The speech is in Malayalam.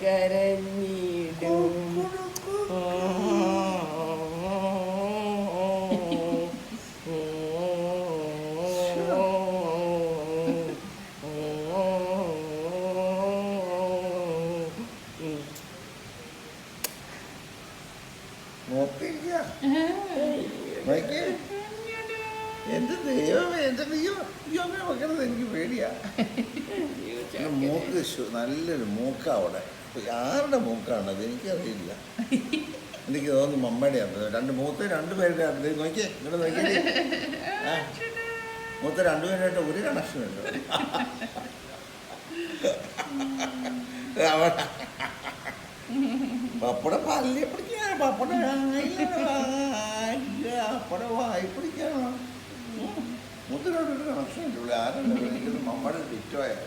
കരഞ്ഞിടും എന്റെ ദൈവമേ, എന്റെ ദൈവം അങ്ങനെ വെക്കണത് എനിക്ക് പേടിയാ. മൂക്ക് നല്ലൊരു മൂക്കാ അവിടെ. ആരുടെ മൂക്കാണത് എനിക്കറിയില്ല. എനിക്ക് തോന്നുന്നു മമ്മയുടെയാണ്. രണ്ടുപേരുടെ നോക്കിയേ, ഇങ്ങോട്ട് നോക്കിയേ. മൂത്ത രണ്ടുപേരായിട്ട് ഒരു കണക്ഷനുണ്ട്. പപ്പട പല്ലി പിടിക്കാ, പപ്പട വായി പിടിക്കാണോ. മൂത്തരോടൊരു കണക്ഷനുണ്ട്. ആരും മമ്മയുടെ ഡിറ്റോയാണ്.